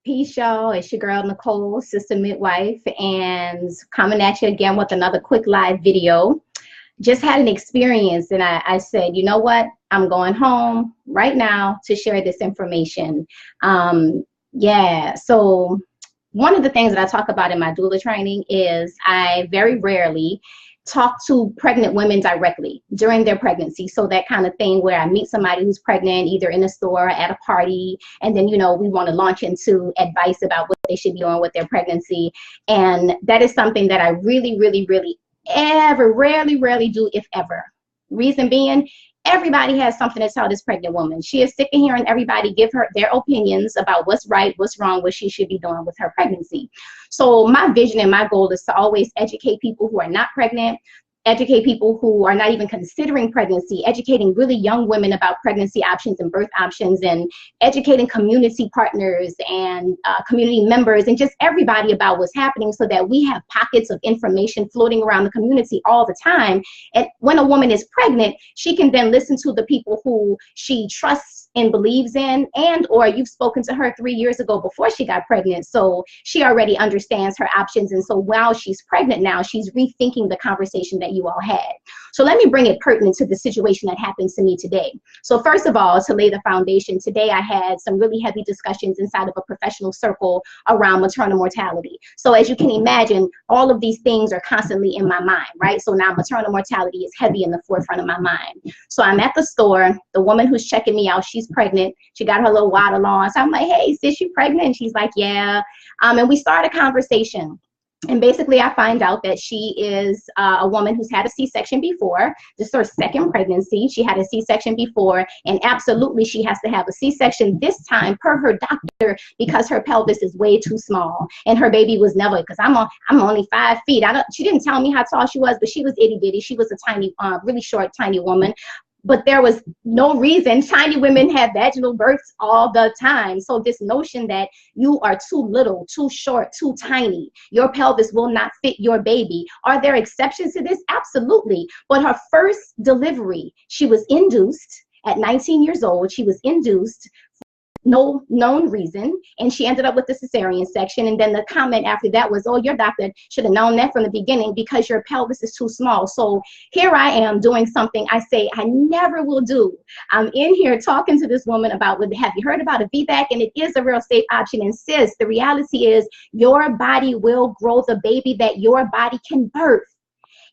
Peace, y'all. It's your girl, Nicole, sister midwife, and coming at you again with another quick live video. Just had an experience, and I said, you know what? I'm going home right now to share this information. Yeah, so one of the things that I talk about in my doula training is I very rarely talk to pregnant women directly during their pregnancy. So that kind of thing where I meet somebody who's pregnant, either in a store or at a party, and then, you know, we want to launch into advice about what they should be doing with their pregnancy. And that is something that I really, really, really rarely do, if ever. Reason being, everybody has something to tell this pregnant woman. She is sick of hearing everybody give her their opinions about what's right, what's wrong, what she should be doing with her pregnancy. So my vision and my goal is to always educate people who are not pregnant, educate people who are not even considering pregnancy, educating really young women about pregnancy options and birth options, and educating community partners and community members and just everybody about what's happening, so that we have pockets of information floating around the community all the time. And when a woman is pregnant, she can then listen to the people who she trusts and believes in, and or you've spoken to her 3 years ago before she got pregnant, so she already understands her options. And so while she's pregnant now, she's rethinking the conversation that you all had. So let me bring it pertinent to the situation that happens to me today. So first of all, to lay the foundation, today I had some really heavy discussions inside of a professional circle around maternal mortality. So as you can imagine, all of these things are constantly in my mind, right? So now maternal mortality is heavy in the forefront of my mind. So I'm at the store, the woman who's checking me out, she's pregnant. She got her little waddle on. So I'm like, hey, sis, you pregnant? And she's like, yeah. And we start a conversation. And basically, I find out that she is a woman who's had a C-section before. This is her second pregnancy. She had a C-section before, and absolutely she has to have a C-section this time per her doctor because her pelvis is way too small. And her baby was never, because I'm only 5 feet. She didn't tell me how tall she was, but she was itty bitty. She was a tiny, really short, tiny woman. But there was no reason. Tiny women have vaginal births all the time. So this notion that you are too little, too short, too tiny, your pelvis will not fit your baby. Are there exceptions to this? Absolutely. But her first delivery, she was induced at 19 years old. She was induced, no known reason, and she ended up with the cesarean section. And then the comment after that was, oh, your doctor should have known that from the beginning because your pelvis is too small. So here I am doing something I say I never will do. I'm in here talking to this woman about, have you heard about a VBAC? And it is a real safe option. And sis, the reality is your body will grow the baby that your body can birth.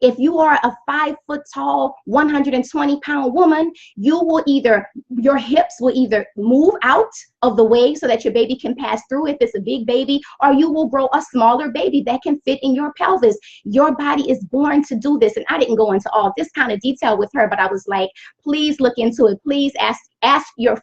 If you are a 5 foot tall, 120-pound woman, your hips will either move out of the way so that your baby can pass through if it's a big baby, or you will grow a smaller baby that can fit in your pelvis. Your body is born to do this. And I didn't go into all this kind of detail with her, but I was like, please look into it. Please ask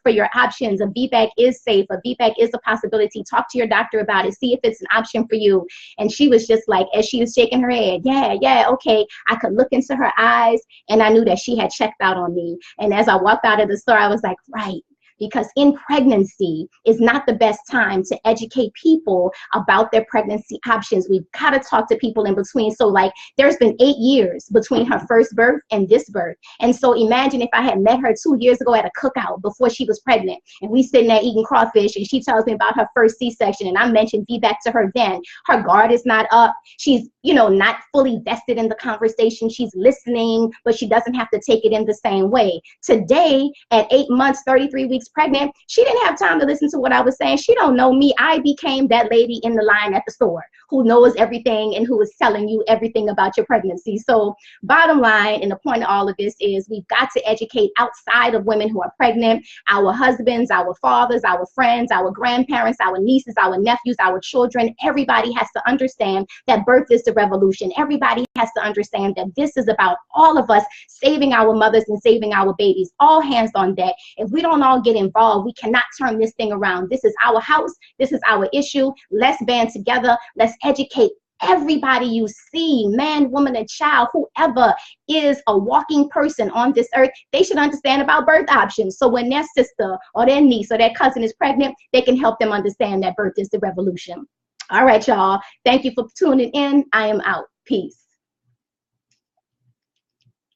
for your options. A VBAC is safe. A VBAC is a possibility. Talk to your doctor about it. See if it's an option for you. And she was just like, as she was shaking her head, yeah, okay. I could look into her eyes, and I knew that she had checked out on me. And as I walked out of the store, I was like, right. Because in pregnancy is not the best time to educate people about their pregnancy options. We've got to talk to people in between. So like there's been 8 years between her first birth and this birth. And so imagine if I had met her 2 years ago at a cookout before she was pregnant, and we sitting there eating crawfish, and she tells me about her first C-section, and I mentioned VBAC to her then. Her guard is not up. She's, not fully vested in the conversation. She's listening, but she doesn't have to take it in the same way. Today, at 8 months, 33 weeks pregnant, she didn't have time to listen to what I was saying. She don't know me. I became that lady in the line at the store who knows everything and who is telling you everything about your pregnancy. So bottom line, and the point of all of this is we've got to educate outside of women who are pregnant, our husbands, our fathers, our friends, our grandparents, our nieces, our nephews, our children. Everybody has to understand that birth is the revolution. Everybody has to understand that this is about all of us saving our mothers and saving our babies. All hands on deck. If we don't all get involved, we cannot turn this thing around. This is our house. This is our issue. Let's band together. Let's educate everybody you see, man, woman, and child, whoever is a walking person on this earth. They should understand about birth options. So when their sister or their niece or their cousin is pregnant, they can help them understand that birth is the revolution. All right, y'all. Thank you for tuning in. I am out. Peace.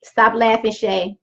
Stop laughing, Shay.